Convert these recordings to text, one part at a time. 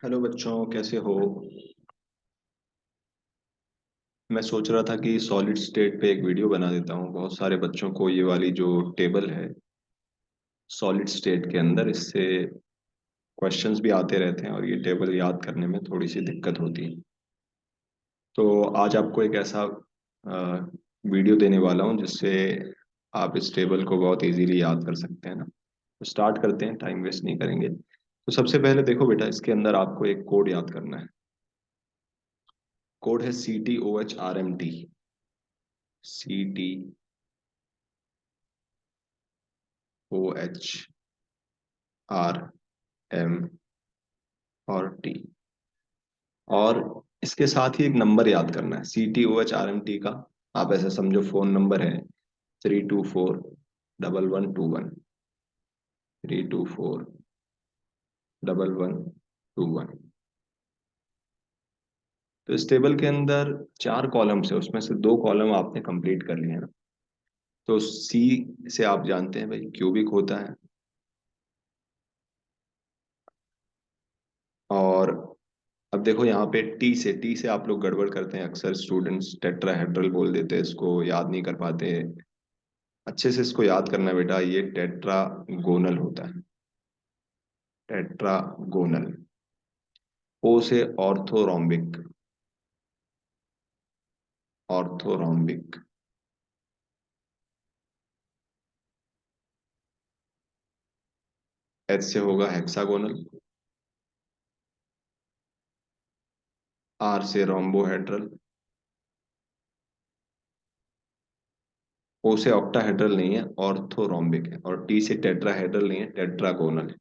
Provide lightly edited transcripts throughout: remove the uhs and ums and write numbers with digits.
Hello बच्चों, कैसे हो। मैं सोच रहा था कि सॉलिड स्टेट पे एक वीडियो बना देता हूँ। बहुत सारे बच्चों को ये वाली जो टेबल है सॉलिड स्टेट के अंदर, इससे क्वेश्चंस भी आते रहते हैं और ये टेबल याद करने में थोड़ी सी दिक्कत होती है। तो आज आपको एक ऐसा वीडियो देने वाला हूँ जिससे आप इस टेबल को बहुत इजीली याद कर सकते हैं ना। तो स्टार्ट करते हैं, टाइम वेस्ट नहीं करेंगे। तो सबसे पहले देखो बेटा, इसके अंदर आपको एक कोड याद करना है। कोड है CTOHRMT। CTOHRMT और इसके साथ ही एक नंबर याद करना है CTOHRMT का। आप ऐसे समझो फोन नंबर है 3241121। 3241121। तो इस टेबल के अंदर चार कॉलम्स है, उसमें से दो कॉलम आपने कंप्लीट कर लिए हैं ना। तो सी से आप जानते हैं भाई क्यूबिक होता है। और अब देखो यहाँ पे टी से आप लोग गड़बड़ करते हैं, अक्सर स्टूडेंट्स टेट्राहेड्रल बोल देते हैं, इसको याद नहीं कर पाते। अच्छे से इसको याद करना बेटा, ये टेट्रागोनल होता है। टेट्रागोनल। ओ से ऑर्थोरोम्बिक। ऑर्थोरोम्बिक। एच से होगा हेक्सागोनल। आर से रोम्बोहेड्रल। ओ से ऑक्टाहेड्रल नहीं है, ऑर्थोरोम्बिक है। और टी से टेट्राहेड्रल नहीं है, टेट्रागोनल है।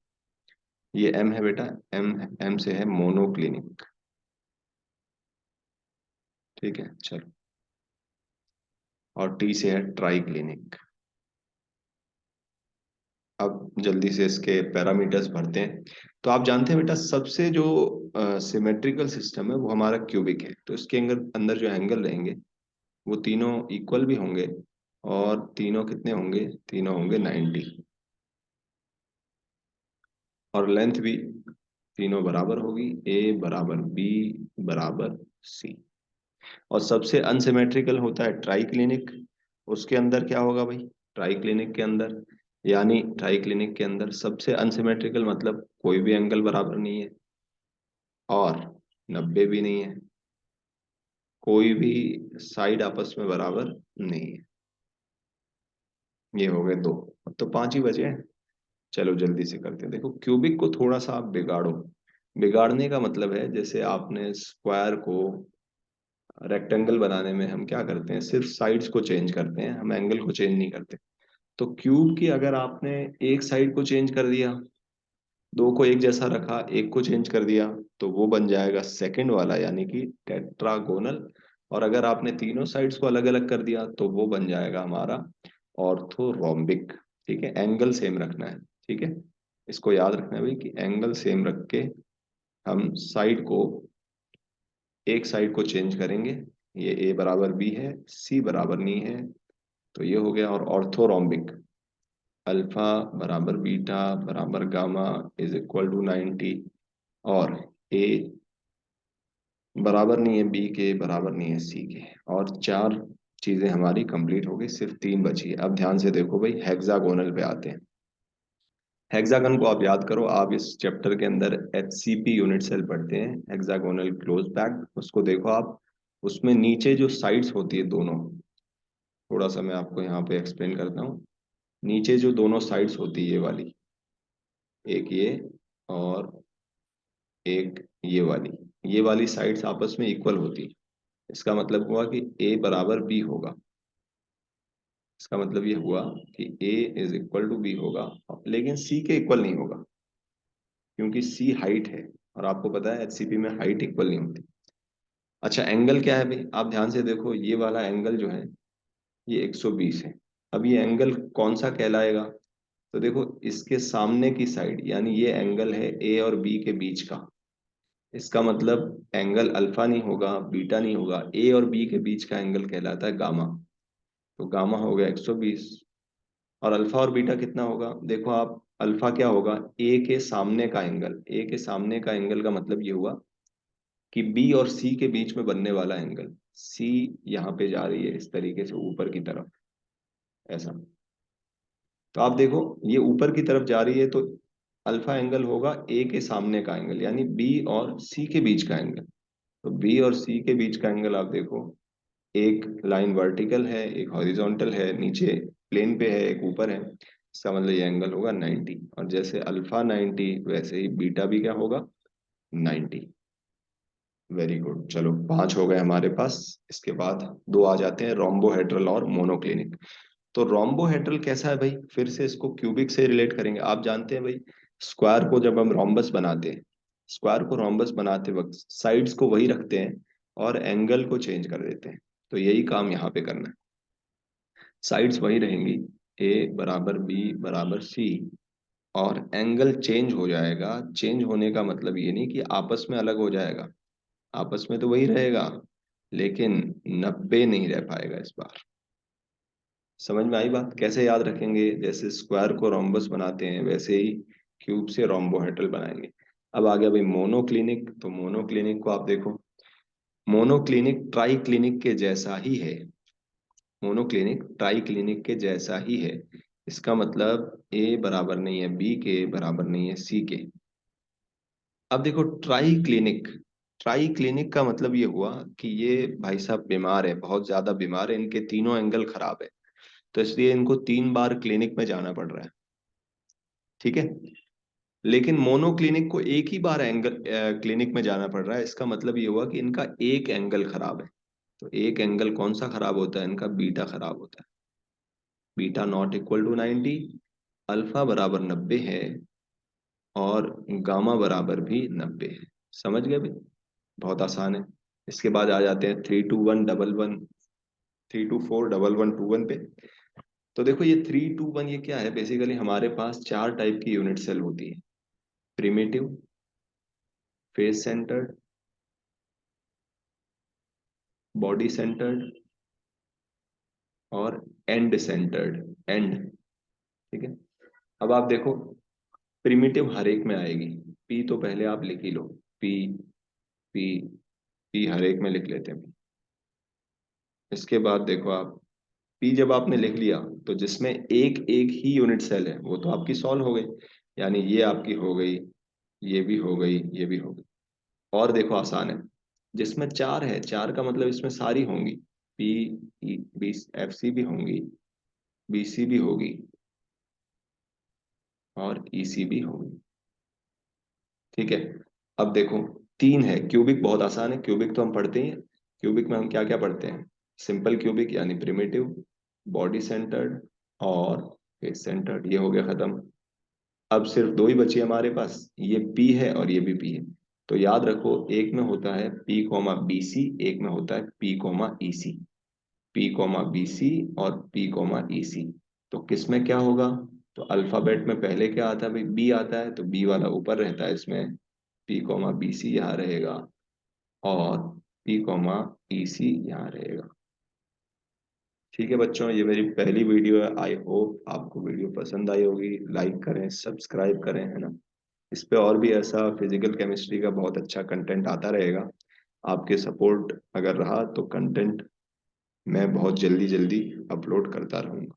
ये एम है बेटा। एम एम से है मोनोक्लिनिक। ठीक है, चलो। और टी से है ट्राइक्लिनिक। अब जल्दी से इसके पैरामीटर्स भरते हैं। तो आप जानते हैं बेटा, सबसे जो सिमेट्रिकल सिस्टम है वो हमारा क्यूबिक है। तो इसके अंदर अंदर जो एंगल रहेंगे वो तीनों इक्वल भी होंगे। और तीनों कितने होंगे? तीनों होंगे 90। और लेंथ भी तीनों बराबर होगी। ए बराबर बी बराबर सी। और सबसे अनसिमेट्रिकल होता है ट्राइक्लिनिक। उसके अंदर क्या होगा भाई? ट्राइक्लिनिक के अंदर, यानी ट्राइक्लिनिक के अंदर सबसे अनसिमेट्रिकल मतलब कोई भी एंगल बराबर नहीं है, और 90 भी नहीं है, कोई भी साइड आपस में बराबर नहीं है। ये हो गए दो। अब तो पांच ही बचे हैं। चलो जल्दी से करते हैं। देखो, क्यूबिक को थोड़ा सा आप बिगाड़ो। बिगाड़ने का मतलब है जैसे आपने स्क्वायर को रेक्टेंगल बनाने में हम क्या करते हैं, सिर्फ साइड्स को चेंज करते हैं, हम एंगल को चेंज नहीं करते। तो क्यूब की अगर आपने एक साइड को चेंज कर दिया, दो को एक जैसा रखा, एक को चेंज कर दिया, तो वो बन जाएगा सेकंड वाला, यानी कि टेट्रागोनल। और अगर आपने तीनों साइड्स को अलग अलग कर दिया तो वो बन जाएगा हमारा ऑर्थोरोम्बिक। ठीक है, एंगल सेम रखना है। ठीक है, इसको याद रखना है भाई कि एंगल सेम रख के हम साइड को, एक साइड को चेंज करेंगे। ये ए बराबर बी है, सी बराबर नहीं है, तो ये हो गया। और ऑर्थोरोम्बिक, अल्फा बराबर बीटा बराबर गामा इज इक्वल टू 90। और ए बराबर नहीं है बी के, बराबर नहीं है सी के। और चार चीजें हमारी कंप्लीट हो गई, सिर्फ तीन बची है। अब ध्यान से देखो भाई, हेक्सागोनल पे आते हैं। हेक्सागन को आप याद करो, आप इस चैप्टर के अंदर HCP यूनिट सेल पढ़ते हैं, हेक्सागोनल क्लोज पैक्ड। उसको देखो आप, उसमें नीचे जो साइड्स होती है दोनों, थोड़ा सा मैं आपको यहाँ पे एक्सप्लेन करता हूँ। नीचे जो दोनों साइड्स होती है, ये वाली, एक ये और एक ये वाली साइड्स आपस में इक्वल होती है। इसका मतलब हुआ कि ए बराबर बी होगा। इसका मतलब ये हुआ कि ए इज इक्वल टू बी होगा, लेकिन सी के इक्वल नहीं होगा, क्योंकि सी हाइट है। और आपको पता है HCP में हाइट इक्वल नहीं होती। अच्छा, एंगल क्या है भाई? आप ध्यान से देखो, ये वाला एंगल जो है ये 120 है। अब ये एंगल कौन सा कहलाएगा? तो देखो, इसके सामने की साइड, यानी ये एंगल है ए और बी के बीच का। इसका मतलब एंगल अल्फा नहीं होगा, बीटा नहीं होगा, ए और बी के बीच का एंगल कहलाता है गामा। तो गामा हो गया 120। और अल्फा और बीटा कितना होगा, देखो आप, अल्फा क्या होगा, ए के सामने का एंगल, ए के सामने का एंगल का मतलब ये हुआ कि बी और सी के बीच में बनने वाला एंगल, सी यहाँ पे जा रही है इस तरीके से ऊपर की तरफ, ऐसा। तो आप देखो ये ऊपर की तरफ जा रही है, तो अल्फा एंगल होगा ए के सामने का एंगल, यानी बी और सी के बीच का एंगल। तो बी और सी के बीच का एंगल आप देखो, एक लाइन वर्टिकल है, एक हॉरिजॉन्टल है, नीचे प्लेन पे है, एक ऊपर है, इसका मतलब ये एंगल होगा 90। और जैसे अल्फा 90 वैसे ही बीटा भी क्या होगा, 90। वेरी गुड, चलो 5 हो गए हमारे पास। इसके बाद 2 आ जाते हैं, रोम्बोहेड्रल और मोनोक्लिनिक। तो रोम्बोहेड्रल कैसा है भाई, फिर से इसको क्यूबिक से रिलेट करेंगे। आप जानते हैं भाई, स्क्वायर को जब हम रोम्बस बनाते हैं, स्क्वायर को रोम्बस बनाते वक्त साइड्स को वही रखते हैं और एंगल को चेंज कर देते हैं। तो यही काम यहाँ पे करना है, साइड्स वही रहेंगी, ए बराबर बी बराबर सी, और एंगल चेंज हो जाएगा। चेंज होने का मतलब ये नहीं कि आपस में अलग हो जाएगा, आपस में तो वही रहेगा, लेकिन 90 नहीं रह पाएगा इस बार। समझ में आई बात, कैसे याद रखेंगे, जैसे स्क्वायर को रोम्बस बनाते हैं वैसे ही क्यूब से रोम्बोहेड्रल बनाएंगे। अब आ गया भाई मोनोक्लिनिक। तो मोनोक्लिनिक को आप देखो, मोनोक्लिनिक ट्राई क्लिनिक के जैसा ही है, मोनोक्लिनिक ट्राई क्लिनिक के जैसा ही है। इसका मतलब ए बराबर नहीं है बी के, बराबर नहीं है सी के। अब देखो ट्राई क्लिनिक, ट्राई क्लिनिक का मतलब ये हुआ कि ये भाई साहब बीमार है, बहुत ज्यादा बीमार है, इनके तीनों एंगल खराब है, तो इसलिए इनको 3 बार क्लिनिक में जाना पड़ रहा है। ठीक है, लेकिन मोनोक्लिनिक को एक ही बार एंगल क्लिनिक में जाना पड़ रहा है, इसका मतलब ये हुआ कि इनका एक एंगल खराब है। तो एक एंगल कौन सा खराब होता है, इनका बीटा खराब होता है, beta not equal to 90, alpha बराबर 90 है, और गामा बराबर भी 90 है। समझ गए भाई, बहुत आसान है। इसके बाद आ जाते हैं 3 2 1 1 1, 3 2 4 1 1 2 1 पे। तो देखो ये 3 2 1 ये क्या है, बेसिकली हमारे पास 4 टाइप की यूनिट सेल होती है, primitive, face centred, body centred और एंड सेंटर्ड, एंड। ठीक है, अब आप देखो प्रिमिटिव हर एक में आएगी, पी तो पहले आप लिख ही लो, पी, पी, पी हर एक में लिख लेते हैं। इसके बाद देखो आप, पी जब आपने लिख लिया, तो जिसमें एक एक ही यूनिट सेल है वो तो आपकी सॉल्व हो गई, यानी ये आपकी हो गई, ये भी हो गई, ये भी हो गई। और देखो आसान है, जिसमें 4 है, 4 का मतलब इसमें सारी होंगी, पी, बी, एफ सी भी होंगी, बी सी भी होगी, और ई सी भी होगी। ठीक है, अब देखो 3 है, क्यूबिक बहुत आसान है, क्यूबिक तो हम पढ़ते ही हैं। क्यूबिक में हम क्या क्या पढ़ते हैं, सिंपल क्यूबिक यानी प्रिमिटिव, बॉडी सेंटर्ड और फेस सेंटर्ड, ये हो गया खत्म। अब सिर्फ 2 ही बची हमारे पास, ये पी है और ये भी पी है। तो याद रखो, एक में होता है पी कोमा बी सी, एक में होता है पी कोमा ई सी, पी कोमा बी सी और पी कोमा ई सी। तो किस में क्या होगा, तो अल्फाबेट में पहले क्या आता है भाई, बी आता है, तो बी वाला ऊपर रहता है इसमें, पी कोमा बी सी यहाँ रहेगा, और पी कोमा ई सी यहाँ रहेगा। ठीक है बच्चों, ये मेरी पहली वीडियो है, आई होप आपको वीडियो पसंद आई होगी। लाइक करें, सब्सक्राइब करें, है ना। इस पे और भी ऐसा फिजिकल केमिस्ट्री का बहुत अच्छा कंटेंट आता रहेगा। आपके सपोर्ट अगर रहा तो कंटेंट मैं बहुत जल्दी जल्दी अपलोड करता रहूँगा।